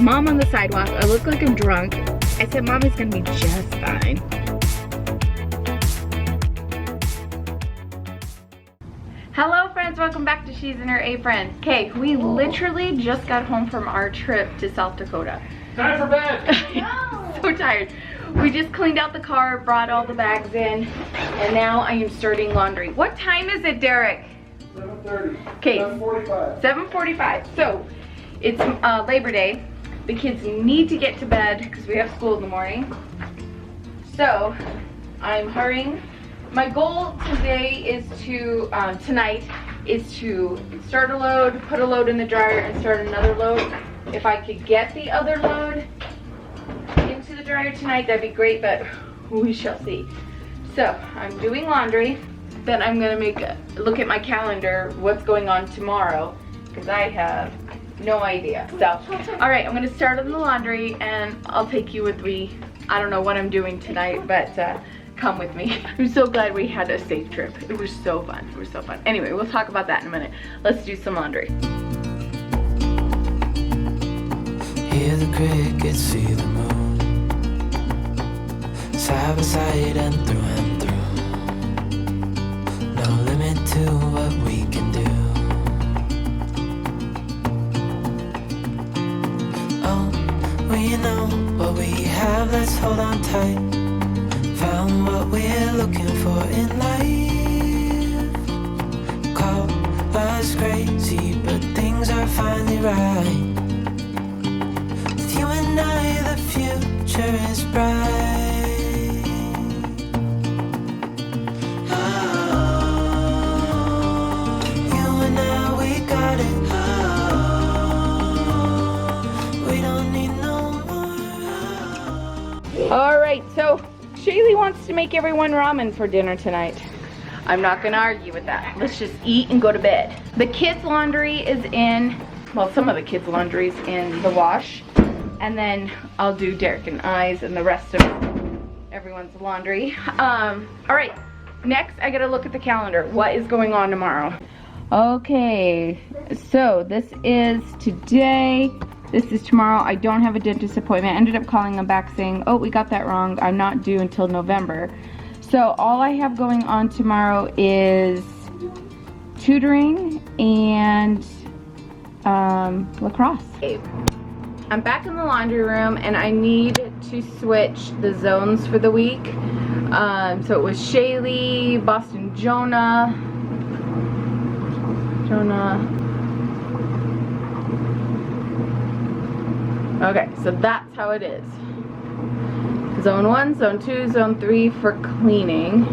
Mom on the sidewalk. I look like I'm drunk. I said Mommy's gonna be just fine. Hello friends, welcome back to She's in Her Apron. Okay, we literally just got home from our trip to South Dakota. Time for bed! So tired. We just cleaned out the car, brought all the bags in, and now I am starting laundry. What time is it, Derek? 7:30. Okay. 7:45. 7:45. So, it's Labor Day. The kids need to get to bed because we have school in the morning. So, I'm hurrying. My goal today is to, tonight, is to start a load, put a load in the dryer, and start another load. If I could get the other load into the dryer tonight, that'd be great, but we shall see. So, I'm doing laundry. Then I'm gonna look at my calendar, what's going on tomorrow, because I have no idea. So, all right, I'm gonna start on the laundry, and I'll take you with me. I don't know what I'm doing tonight, but come with me. I'm so glad we had a safe trip. It was so fun. It was so fun. Anyway, we'll talk about that in a minute. Let's do some laundry. Hear the crickets, see the moon, side by side and through. No limit to what we can do. Oh, we know what we have, let's hold on tight. Found what we're looking for in life. Call us crazy, but things are finally right. With you and I, the future is bright. Oh, you and I, we got it. Oh, we don't need no more. All right, so Shaylee wants to make everyone ramen for dinner tonight. I'm not gonna argue with that. Let's just eat and go to bed. The kids' laundry is in, well, some of the kids' laundry is in the wash. And then I'll do Derek and I's and the rest of everyone's laundry. All right, next I gotta look at the calendar. What is going on tomorrow? Okay, so this is today. This is tomorrow. I don't have a dentist appointment. I ended up calling them back saying, oh, we got that wrong. I'm not due until November. So all I have going on tomorrow is tutoring and lacrosse. Okay. I'm back in the laundry room and I need to switch the zones for the week. So it was Shaylee, Boston Jonah. Okay, so that's how it is. Zone 1, Zone 2, Zone 3 for cleaning.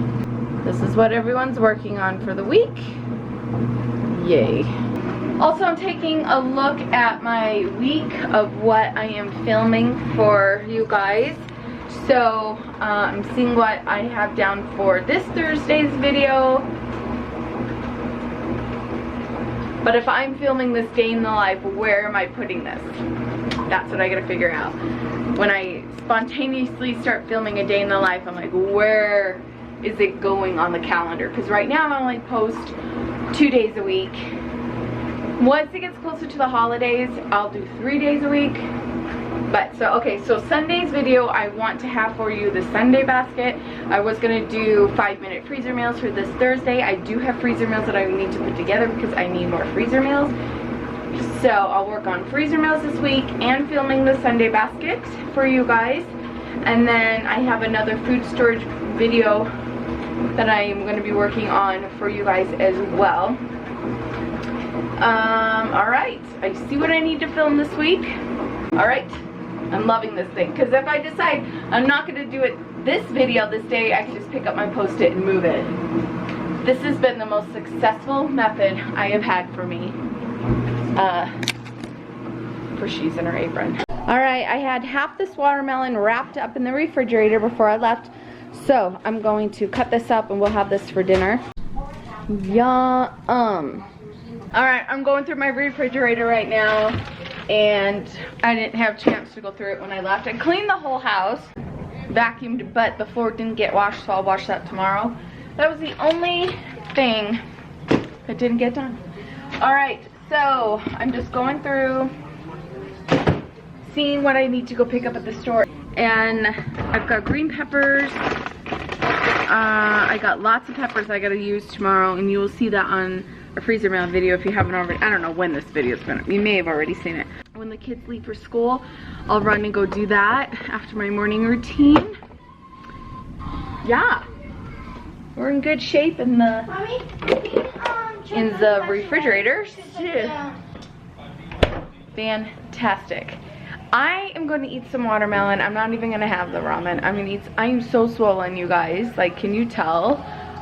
This is what everyone's working on for the week. Yay. Also, I'm taking a look at my week of what I am filming for you guys. So, I'm seeing what I have down for this Thursday's video. But if I'm filming this day in the life, where am I putting this? That's what I gotta figure out. When I spontaneously start filming a day in the life, I'm like, where is it going on the calendar? Because right now I only post 2 days a week. Once it gets closer to the holidays, I'll do 3 days a week. But so, okay, so Sunday's video, I want to have for you the Sunday basket. I was gonna do 5-minute freezer meals for this Thursday. I do have freezer meals that I need to put together because I need more freezer meals. So I'll work on freezer meals this week and filming the Sunday basket for you guys. And then I have another food storage video that I am going to be working on for you guys as well. Alright, I see what I need to film this week. Alright, I'm loving this thing. Because if I decide I'm not going to do it this video this day, I can just pick up my Post-it and move it. This has been the most successful method I have had for me. For She's in Her Apron. Alright, I had half this watermelon wrapped up in the refrigerator before I left. So, I'm going to cut this up and we'll have this for dinner. Yum. Alright, I'm going through my refrigerator right now. And I didn't have a chance to go through it when I left. I cleaned the whole house. Vacuumed, but the floor didn't get washed, so I'll wash that tomorrow. That was the only thing that didn't get done. Alright, so I'm just going through, seeing what I need to go pick up at the store. And I've got green peppers. I got lots of peppers I gotta use tomorrow, and you will see that on a freezer mail video if you haven't already. I don't know when this video's been up. You may have already seen it. When the kids leave for school, I'll run and go do that after my morning routine. Yeah. We're in good shape in the refrigerator. Fantastic. I am going to eat some watermelon. I'm not even going to have the ramen. I'm going to eat. I am so swollen, you guys. Like, can you tell?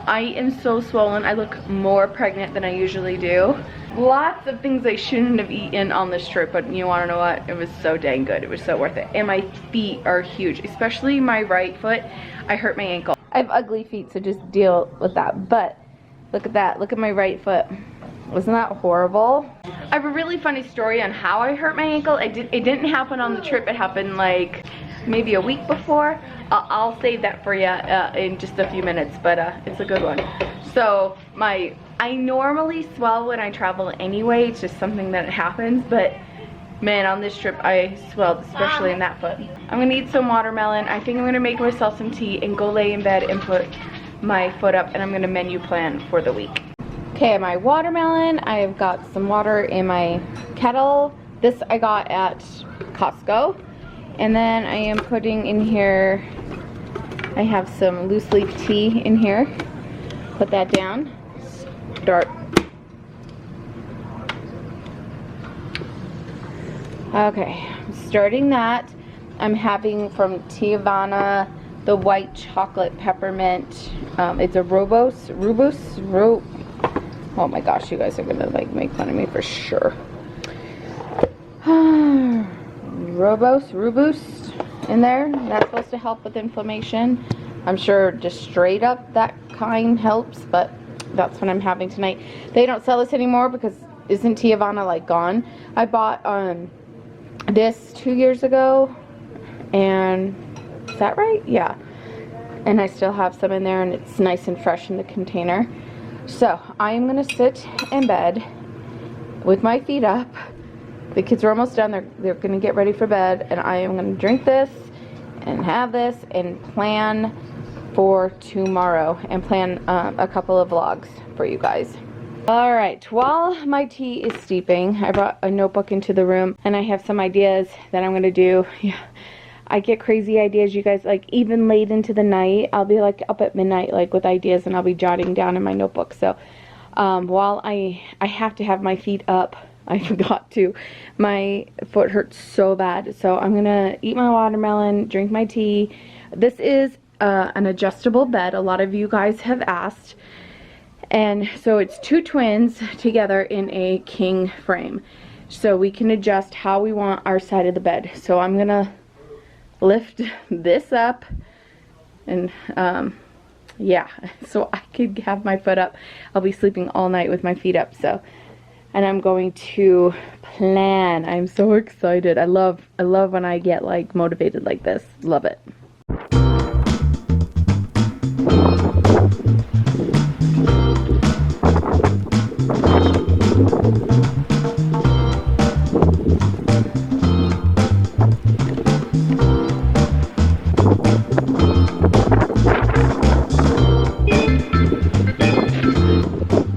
I am so swollen. I look more pregnant than I usually do. Lots of things I shouldn't have eaten on this trip, but you want to know what? It was so dang good. It was so worth it. And my feet are huge, especially my right foot. I hurt my ankle. I have ugly feet, so just deal with that. But look at that. Look at my right foot. Wasn't that horrible? I have a really funny story on how I hurt my ankle. It didn't happen on the trip. It happened like maybe a week before. I'll save that for you in just a few minutes, but it's a good one. So I normally swell when I travel anyway. It's just something that happens, but man, on this trip I swelled, especially in that foot. I'm gonna eat some watermelon. I think I'm gonna make myself some tea and go lay in bed and put my foot up, and I'm gonna menu plan for the week. Okay, my watermelon, I've got some water in my kettle. This I got at Costco. And then I am putting in here, I have some loose leaf tea in here. Put that down. Start. Okay, I'm starting that. I'm having from Tiavana the white chocolate peppermint. It's a oh my gosh, you guys are gonna like make fun of me for sure. Robust in there. That's supposed to help with inflammation. I'm sure just straight up that kind helps, but that's what I'm having tonight. They don't sell this anymore because isn't Tiavana like gone? I bought this 2 years ago, and is that right? Yeah. And I still have some in there, and it's nice and fresh in the container. So I am gonna sit in bed with my feet up. The kids are almost done. They're gonna get ready for bed, and I am gonna drink this and have this and plan for tomorrow and plan a couple of vlogs for you guys. All right, while my tea is steeping, I brought a notebook into the room, and I have some ideas that I'm gonna do. Yeah, I get crazy ideas, you guys. Like even late into the night, I'll be like up at midnight, like with ideas, and I'll be jotting down in my notebook. So while I have to have my feet up, I forgot to. My foot hurts so bad. So I'm gonna eat my watermelon, drink my tea. This is an adjustable bed. A lot of you guys have asked. And so it's two twins together in a king frame. So we can adjust how we want our side of the bed. So I'm gonna lift this up and yeah, so I could have my foot up. I'll be sleeping all night with my feet up. So, and I'm going to plan. I'm so excited. I love when I get like motivated like this. Love it.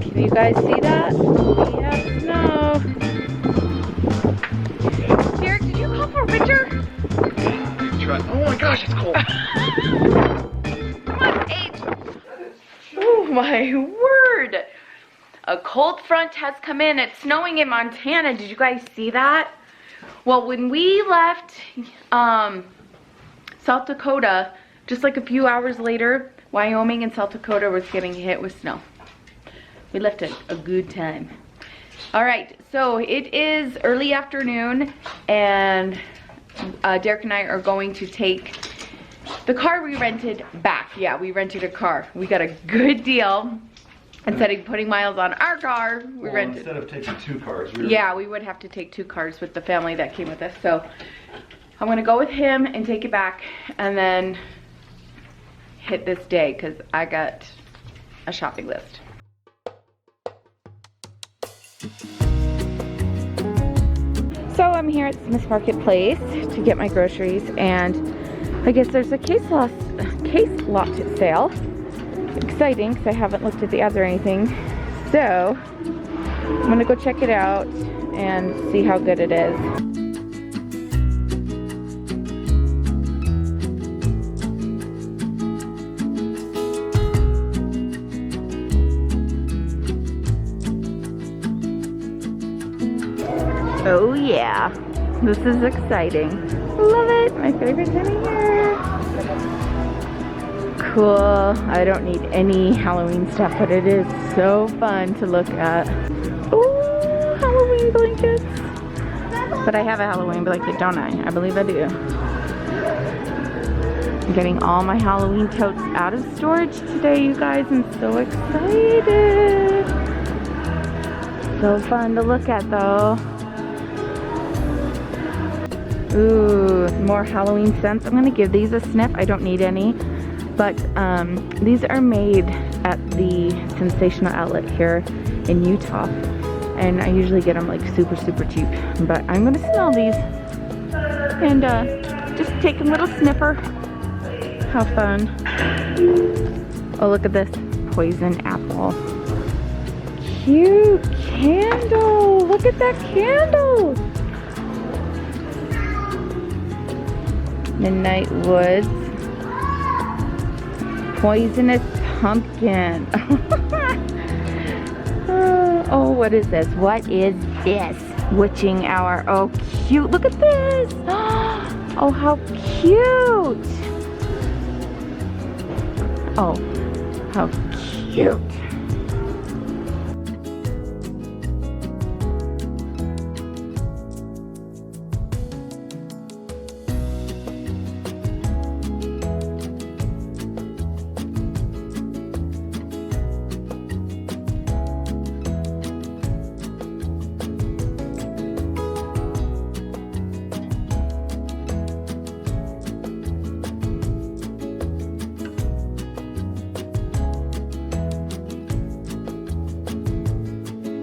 Can you guys see that? We have snow. Derek, did you call for winter? Oh my gosh, it's cold. Come on, H. Oh my word. A cold front has come in. It's snowing in Montana. Did you guys see that? Well, when we left South Dakota, just like a few hours later, Wyoming and South Dakota was getting hit with snow. We left at a good time. All right, so it is early afternoon, and Derek and I are going to take the car we rented back. Yeah, we rented a car. We got a good deal. Instead of putting miles on our car, we rented. Instead of taking two cars. Yeah, we would have to take two cars with the family that came with us. So I'm gonna go with him and take it back, and then hit this day because I got a shopping list. So I'm I'm here at Smith's Marketplace to get my groceries, and I guess there's a case lot sale. Exciting, because I haven't looked at the ads or anything. So I'm gonna go check it out and see how good it is. Oh yeah, this is exciting. Love it, my favorite time of year. Cool, I don't need any Halloween stuff, but it is so fun to look at. Ooh, Halloween blankets. But I have a Halloween blanket, don't I? I believe I do. I'm getting all my Halloween totes out of storage today, you guys. I'm so excited. So fun to look at though. Ooh, more Halloween scents. I'm gonna give these a sniff. I don't need any, but these are made at the Sensational Outlet here in Utah, and I usually get them like super cheap. But I'm gonna smell these and just take a little sniffer. How fun! Oh, look at this poison apple. Cute candle. Look at that candle. Midnight Woods. Poisonous pumpkin. Oh, what is this? What is this? Witching hour. Oh, cute. Look at this. Oh, how cute. Oh, how cute.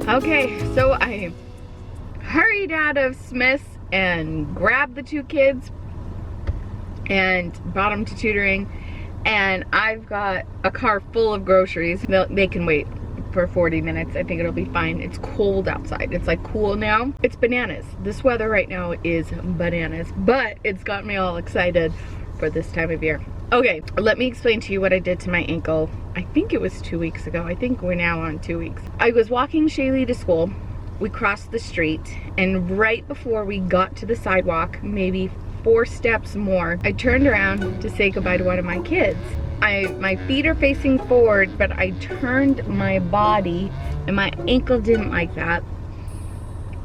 Okay, so I hurried out of Smith's and grabbed the two kids and brought them to tutoring, and I've got a car full of groceries. They can wait for 40 minutes. I think it'll be fine. It's cold outside. It's like cool now. It's bananas. This weather right now is bananas, but it's got me all excited for this time of year. Okay, let me explain to you what I did to my ankle. I think it was 2 weeks ago. I think we're now on 2 weeks. I was walking Shaylee to school. We crossed the street, and right before we got to the sidewalk, maybe 4 steps more, I turned around to say goodbye to one of my kids. My feet are facing forward, but I turned my body, and my ankle didn't like that.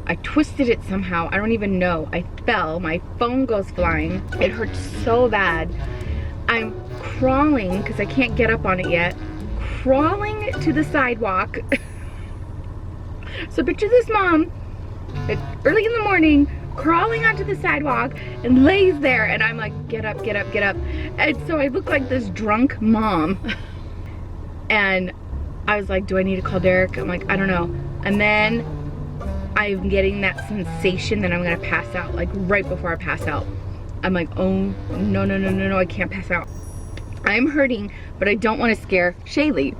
I twisted it somehow. I don't even know. I fell. My phone goes flying. It hurts so bad. I'm crawling, because I can't get up on it yet, crawling to the sidewalk. So picture this mom, early in the morning, crawling onto the sidewalk and lays there, and I'm like, get up, get up, get up. And so I look like this drunk mom. And I was like, do I need to call Derek? I'm like, I don't know. And then I'm getting that sensation that I'm gonna pass out, like right before I pass out. I'm like, oh, no, I can't pass out. I'm hurting, but I don't want to scare Shaylee.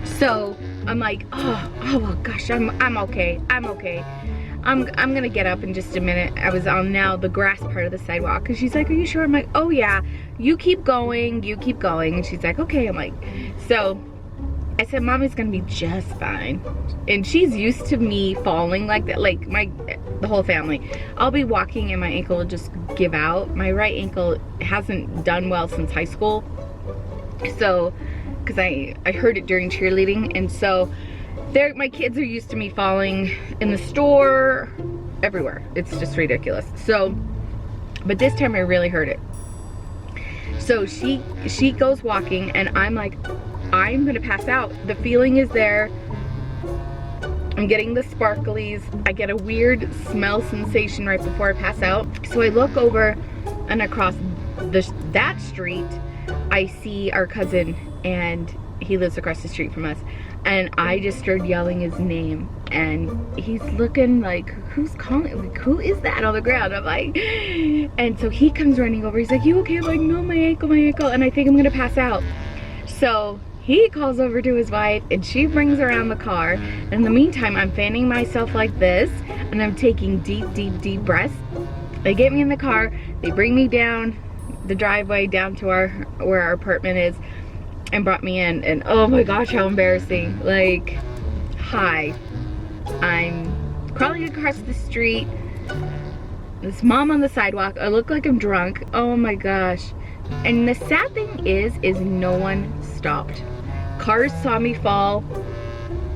So I'm like, oh gosh, I'm okay. I'm okay. I'm gonna get up in just a minute. I was on now the grass part of the sidewalk, and she's like, are you sure? I'm like, oh yeah, you keep going. And she's like, okay. I'm like, so I said, Mommy's gonna be just fine. And she's used to me falling like that, like the whole family. I'll be walking and my ankle will just give out. My right ankle hasn't done well since high school. So, because I heard it during cheerleading, and so my kids are used to me falling in the store, everywhere. It's just ridiculous. So, but this time I really heard it. So she goes walking, and I'm like, I'm gonna pass out. The feeling is there. I'm getting the sparklies. I get a weird smell sensation right before I pass out. So I look over, and across that street, I see our cousin, and he lives across the street from us, and I just started yelling his name, and he's looking like, who's calling? Like, who is that on the ground? I'm like, and so he comes running over. He's like, you okay? I'm like, no, my ankle, and I think I'm gonna pass out. So he calls over to his wife, and she brings around the car. In the meantime, I'm fanning myself like this, and I'm taking deep breaths. They get me in the car, they bring me down the driveway down to where our apartment is, and brought me in, and oh my gosh, how embarrassing. Like, hi, I'm crawling across the street, this mom on the sidewalk, I look like I'm drunk, oh my gosh. And the sad thing is no one stopped. Cars saw me fall,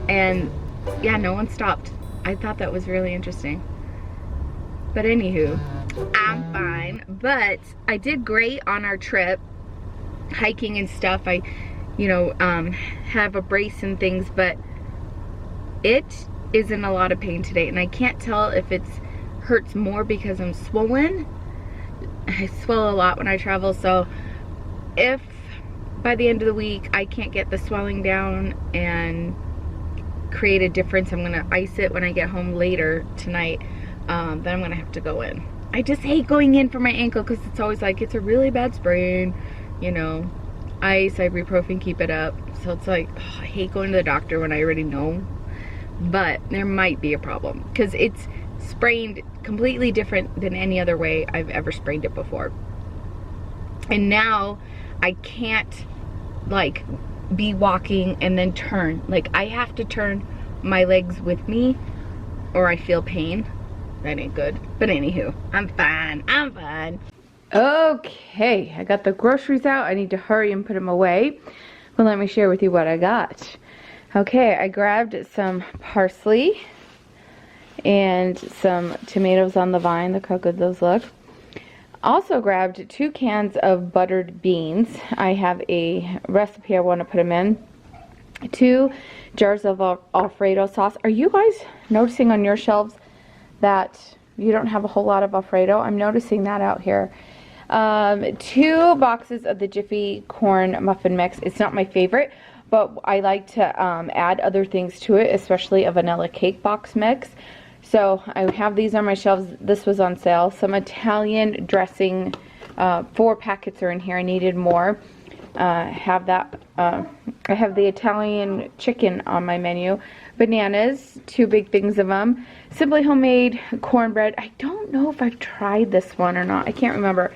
and yeah, no one stopped. I thought that was really interesting. But anywho, I'm fine. But I did great on our trip, hiking and stuff. I, you know, have a brace and things, but it is in a lot of pain today, and I can't tell if it's hurts more because I'm swollen. I swell a lot when I travel, so if by the end of the week I can't get the swelling down and create a difference, I'm gonna ice it when I get home later tonight. Then I'm gonna have to go in. I just hate going in for my ankle because it's always like, it's a really bad sprain, you know, ice, ibuprofen, keep it up. So it's like, oh, I hate going to the doctor when I already know, but there might be a problem because it's sprained completely different than any other way I've ever sprained it before. And now I can't like be walking and then turn. Like, I have to turn my legs with me or I feel pain. That ain't good. But anywho, I'm fine. I'm fine. Okay, I got the groceries out. I need to hurry and put them away. Well, let me share with you what I got. Okay, I grabbed some parsley and some tomatoes on the vine. Look how good those look. Also grabbed 2 cans of buttered beans. I have a recipe I want to put them in. 2 jars of Alfredo sauce. Are you guys noticing on your shelves that you don't have a whole lot of Alfredo? I'm noticing that out here. 2 boxes of the Jiffy corn muffin mix. It's not my favorite, but I like to add other things to it, especially a vanilla cake box mix. So I have these on my shelves. This was on sale. Some Italian dressing. 4 packets are in here. I needed more. I have the Italian chicken on my menu. Bananas, 2 big things of them. Simply homemade cornbread. I don't know if I've tried this one or not. I can't remember.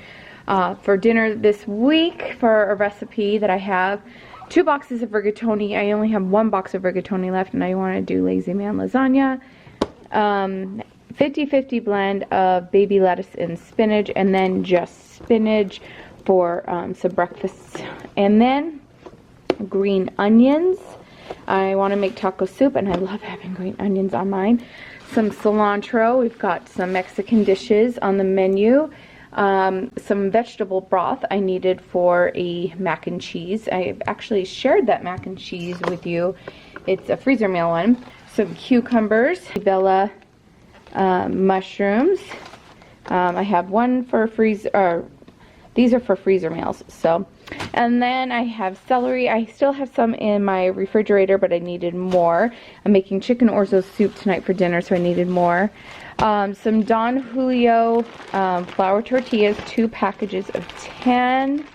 For dinner this week, for a recipe that I have, 2 boxes of rigatoni. I only have 1 box of rigatoni left, and I want to do lazy man lasagna. 50-50 blend of baby lettuce and spinach, and then just spinach for some breakfast. And then green onions. I want to make taco soup, and I love having green onions on mine. Some cilantro. We've got some Mexican dishes on the menu. Some vegetable broth I needed for a mac and cheese. I've actually shared that mac and cheese with you. It's a freezer meal one. Some cucumbers, Bella mushrooms. I have one for freezer, these are for freezer meals. So, and then I have celery. I still have some in my refrigerator, but I needed more. I'm making chicken orzo soup tonight for dinner, so I needed more. Some Don Julio flour tortillas, 2 packages of 10.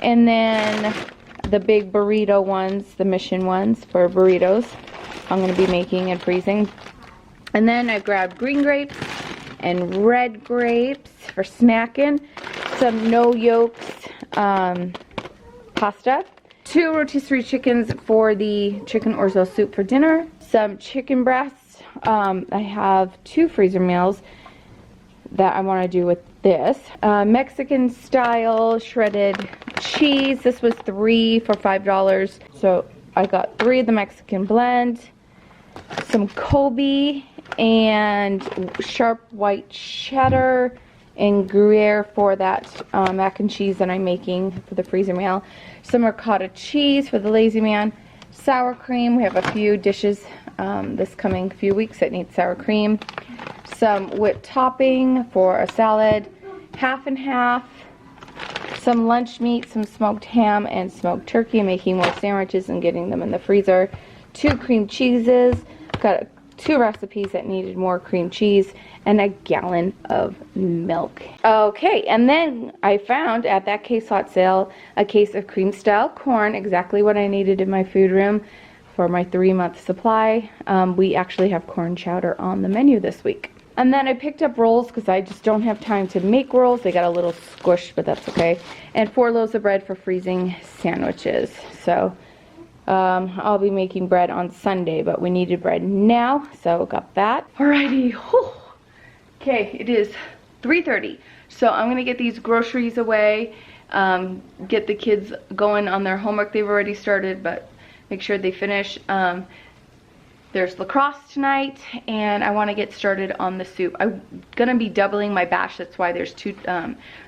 And then the big burrito ones, the Mission ones for burritos. I'm going to be making and freezing. And then I grabbed green grapes and red grapes for snacking. Some no yolks pasta. 2 rotisserie chickens for the chicken orzo soup for dinner. Some chicken breasts. I have 2 freezer meals that I want to do with this. Mexican style shredded cheese. This was 3 for $5. So I got 3 of the Mexican blend. Some Kobe and sharp white cheddar and Gruyere for that mac and cheese that I'm making for the freezer meal. Some ricotta cheese for the lazy man. Sour cream. We have a few dishes this coming few weeks that need sour cream. Some whipped topping for a salad. Half and half. some lunch meat, some smoked ham, and smoked turkey. I'm making more sandwiches and getting them in the freezer. 2 cream cheeses. Got 2 recipes that needed more cream cheese, and a gallon of milk. Okay, and then I found at that Case Lot sale a case of cream style corn, exactly what I needed in my food room for my 3-month supply. We actually have corn chowder on the menu this week. And then I picked up rolls because I just don't have time to make rolls. They got a little squished, but that's okay. And 4 loaves of bread for freezing sandwiches. So I'll be making bread on Sunday, but we needed bread now, so got that. Alrighty. Whew. Okay, it is 3:30, so I'm gonna get these groceries away, get the kids going on their homework. They've already started, but make sure they finish. There's lacrosse tonight, and I want to get started on the soup. I'm gonna be doubling my batch. That's why there's 2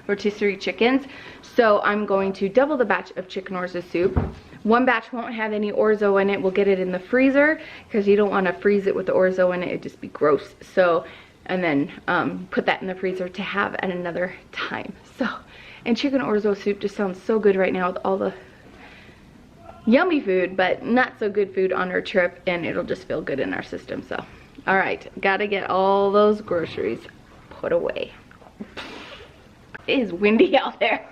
rotisserie chickens. So I'm going to double the batch of chicken orzo soup. 1 batch won't have any orzo in it. We'll get it in the freezer because you don't want to freeze it with the orzo in it. It'd just be gross. So, and then put that in the freezer to have at another time. So, and chicken orzo soup just sounds so good right now with all the yummy food, but not so good food on our trip, and it'll just feel good in our system. So, all right, gotta get all those groceries put away. It is windy out there.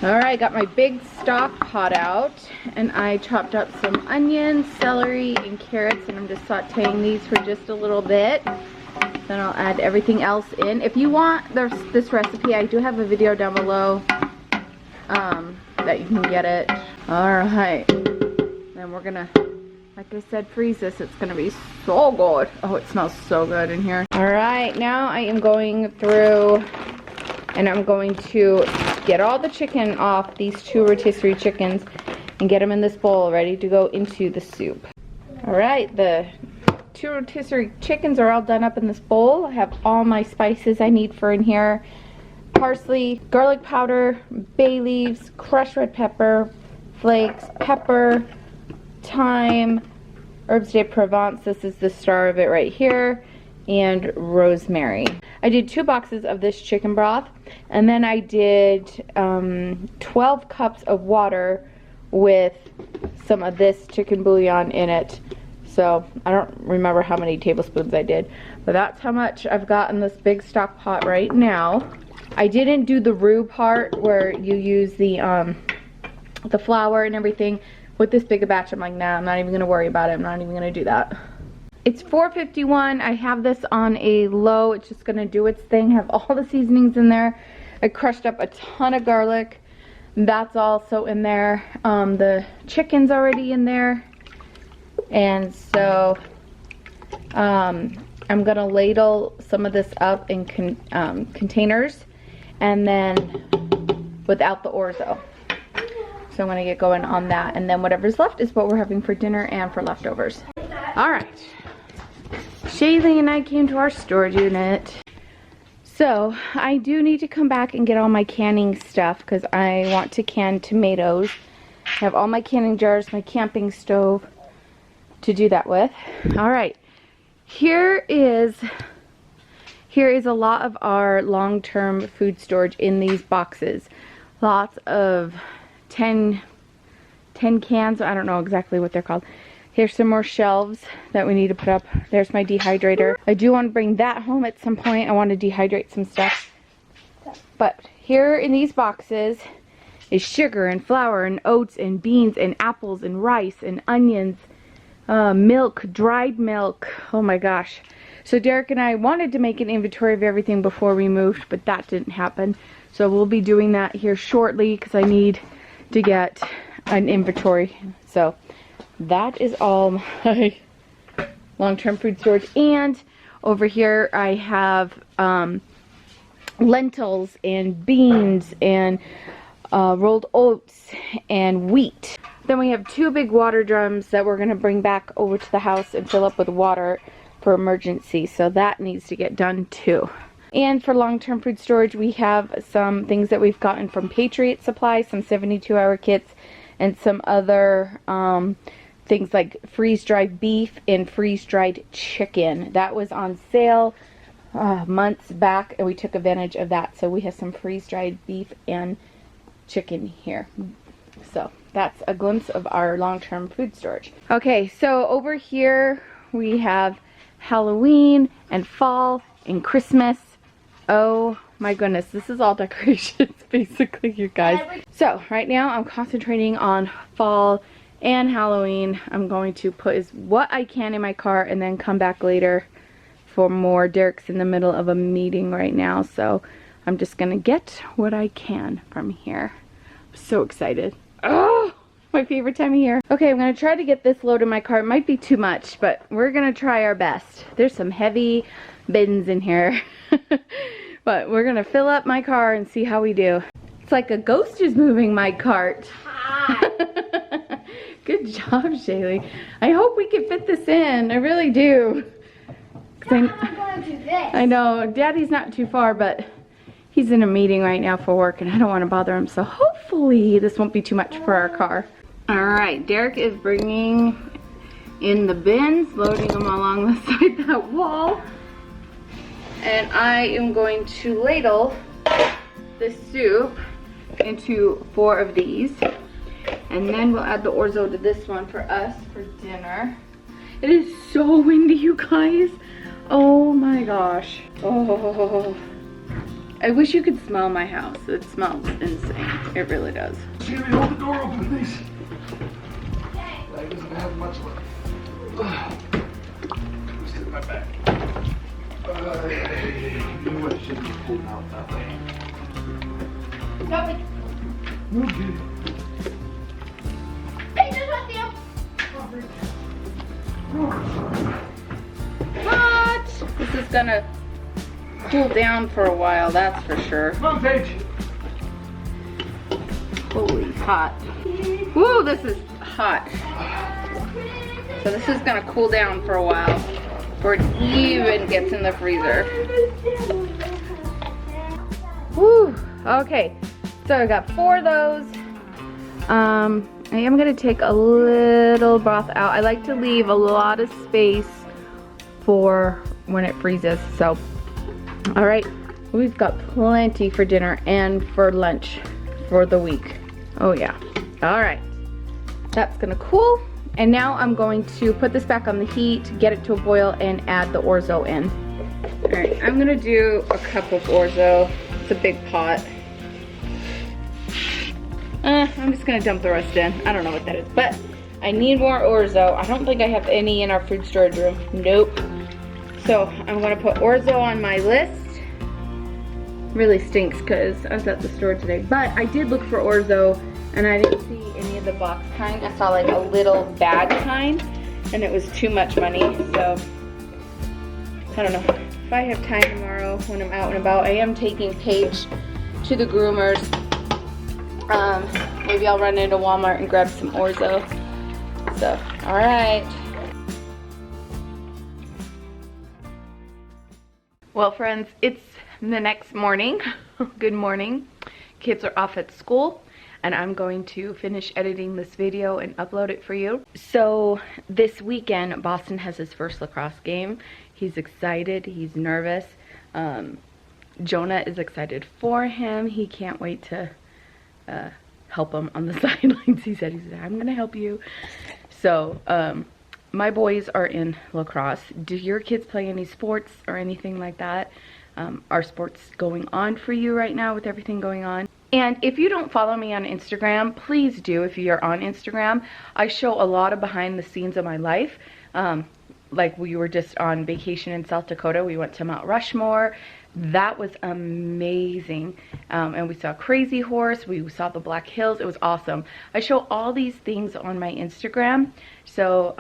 All right, got my big stock pot out, and I chopped up some onions, celery, and carrots, and I'm just sauteing these for just a little bit. Then I'll add everything else in. If you want this recipe, I do have a video down below that you can get it. All right, then we're gonna, like I said, freeze this. It's gonna be so good. Oh, it smells so good in here. All right, now I am going through, and I'm going to get all the chicken off these 2 rotisserie chickens and get them in this bowl ready to go into the soup. All right, the 2 rotisserie chickens are all done up in this bowl. I have all my spices I need for in here. Parsley, garlic powder, bay leaves, crushed red pepper, flakes, pepper, thyme, herbs de Provence, this is the star of it right here, and rosemary. I did 2 boxes of this chicken broth, and then I did 12 cups of water with some of this chicken bouillon in it. So I don't remember how many tablespoons I did, but that's how much I've got in this big stock pot right now. I didn't do the roux part where you use the flour and everything. With this big a batch, I'm like, nah, I'm not even gonna worry about it. I'm not even gonna do that. It's 4:51. I have this on a low. It's just gonna do its thing. Have all the seasonings in there. I crushed up a ton of garlic. That's also in there. The chicken's already in there. And so I'm gonna ladle some of this up in containers, and then without the orzo. So I'm gonna get going on that, and then whatever's left is what we're having for dinner and for leftovers. All right, Shaylee and I came to our storage unit. So I do need to come back and get all my canning stuff because I want to can tomatoes. I have all my canning jars, my camping stove to do that with. All right, here is a lot of our long-term food storage in these boxes. Lots of 10 cans. I don't know exactly what they're called. Here's some more shelves that we need to put up. There's my dehydrator. I do want to bring that home at some point. I want to dehydrate some stuff. But here in these boxes is sugar and flour and oats and beans and apples and rice and onions, milk, dried milk. Oh my gosh. So Derek and I wanted to make an inventory of everything before we moved, but that didn't happen. So we'll be doing that here shortly because I need to get an inventory. So that is all my long-term food storage. And over here I have lentils and beans and rolled oats and wheat. Then we have 2 big water drums that we're going to bring back over to the house and fill up with water for emergency. So that needs to get done too. And for long-term food storage, we have some things that we've gotten from Patriot Supply, some 72-hour kits, and some other things like freeze-dried beef and freeze-dried chicken. That was on sale months back, and we took advantage of that. So we have some freeze-dried beef and chicken here. So that's a glimpse of our long-term food storage. Okay, so over here we have Halloween and fall and Christmas. Oh my goodness, this is all decorations basically, you guys. So right now I'm concentrating on fall and Halloween. I'm going to put what I can in my car and then come back later for more. Derek's in the middle of a meeting right now, so I'm just gonna get what I can from here. I'm so excited. Oh, my favorite time of year. Okay, I'm gonna try to get this load in my car. It might be too much, but we're gonna try our best. There's some heavy bins in here. But we're gonna fill up my car and see how we do. It's like a ghost is moving my cart. Good job, Shaylee. I hope we can fit this in. I really do. I know, Daddy's not too far, but he's in a meeting right now for work and I don't want to bother him, so hopefully this won't be too much for our car. Alright, Derek is bringing in the bins, loading them along the side of that wall. And I am going to ladle the soup into 4 of these. And then we'll add the orzo to this one for us for dinner. It is so windy, you guys. Oh my gosh. Oh. I wish you could smell my house. It smells insane. It really does. Jimmy, hold the door open, please. I doesn't have much left. Let's get my back. You know what? It should be pulled out that way. Okay. What? This is gonna cool down for a while, that's for sure. Come on, Paige. Holy hot. Woo, this is hot. So this is gonna cool down for a while before it even gets in the freezer. Woo, okay. So I got 4 of those. I am gonna take a little broth out. I like to leave a lot of space for when it freezes. So, all right, we've got plenty for dinner and for lunch for the week. Oh yeah. All right, that's gonna cool. And now I'm going to put this back on the heat, get it to a boil, and add the orzo in. All right, I'm gonna do a cup of orzo. It's a big pot. I'm just gonna dump the rest in. I don't know what that is, but I need more orzo. I don't think I have any in our food storage room. Nope. So I'm gonna put orzo on my list. Really stinks because I was at the store today, but I did look for orzo and I didn't see any of the box kind. I saw like a little bag kind and it was too much money, so I don't know. If I have time tomorrow when I'm out and about, I am taking Paige to the groomers. Maybe I'll run into Walmart and grab some orzo. So, all right. Well, friends, it's the next morning. Good morning. Kids are off at school and I'm going to finish editing this video and upload it for you. So this weekend, Boston has his first lacrosse game. He's excited, he's nervous. Jonah is excited for him. He can't wait to help him on the sidelines. He said, I'm gonna help you. So my boys are in lacrosse. Do your kids play any sports or anything like that? Are sports going on for you right now with everything going on? And if you don't follow me on Instagram, please do. If you're on Instagram, I show a lot of behind the scenes of my life. Like we were just on vacation in South Dakota. We went to Mount Rushmore. That was amazing. And we saw Crazy Horse. We saw the Black Hills. It was awesome. I show all these things on my Instagram. So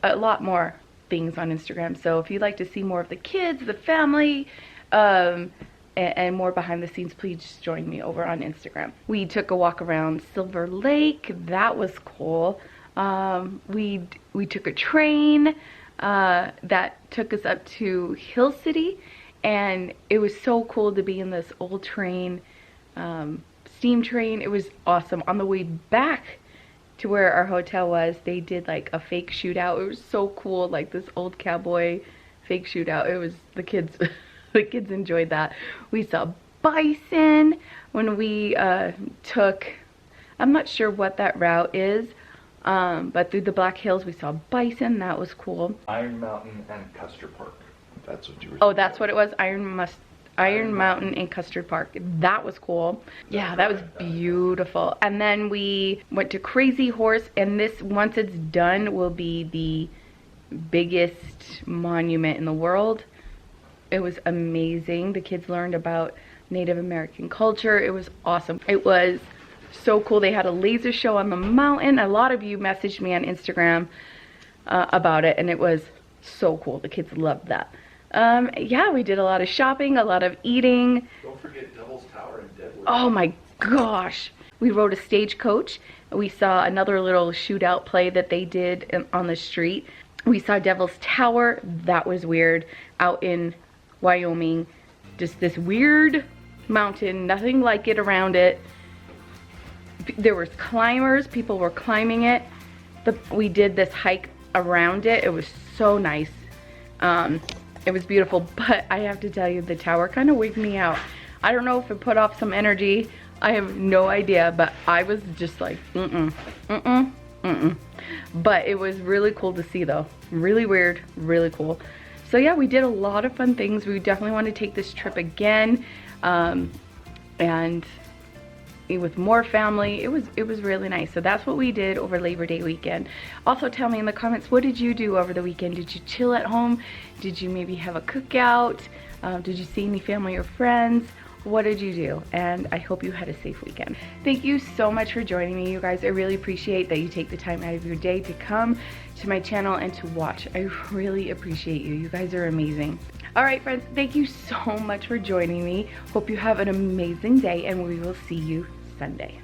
a lot more things on Instagram. So if you'd like to see more of the kids, the family, and more behind the scenes, please just join me over on Instagram. We took a walk around Silver Lake. That was cool. We took a train that took us up to Hill City, and it was so cool to be in this old train, steam train. It was awesome. On the way back to where our hotel was, they did like a fake shootout. It was so cool, like this old cowboy fake shootout. It was the kids. The kids enjoyed that. We saw bison when we took, I'm not sure what that route is, but through the Black Hills we saw bison. That was cool. Iron Mountain and Custer Park. That's what you were. Oh, that's what it was. Iron Mountain in Custard Park. That was cool. Yeah, that was beautiful. And then we went to Crazy Horse, and this, once it's done, will be the biggest monument in the world. It was amazing. The kids learned about Native American culture. It was awesome. It was so cool. They had a laser show on the mountain. A lot of you messaged me on Instagram about it, and it was so cool. The kids loved that. Yeah, we did a lot of shopping, a lot of eating. Don't forget Devil's Tower and Deadwood. Oh my gosh. We rode a stagecoach. We saw another little shootout play that they did on the street. We saw Devil's Tower. That was weird. Out in Wyoming. Just this weird mountain, nothing like it around it. There was climbers, people were climbing it. We did this hike around it. It was so nice. It was beautiful, but I have to tell you, the tower kind of wigged me out. I don't know if it put off some energy. I have no idea, but I was just like, But it was really cool to see though. Really weird, really cool. So yeah, we did a lot of fun things. We definitely want to take this trip again. And with more family. It was really nice. So that's what we did over Labor Day weekend. Also tell me in the comments, what did you do over the weekend? Did you chill at home? Did you maybe have a cookout? Did you see any family or friends? What did you do? And I hope you had a safe weekend. Thank you so much for joining me, you guys. I really appreciate that you take the time out of your day to come to my channel and to watch. I really appreciate you. You guys are amazing. All right, friends, thank you so much for joining me. Hope you have an amazing day, and we will see you Sunday.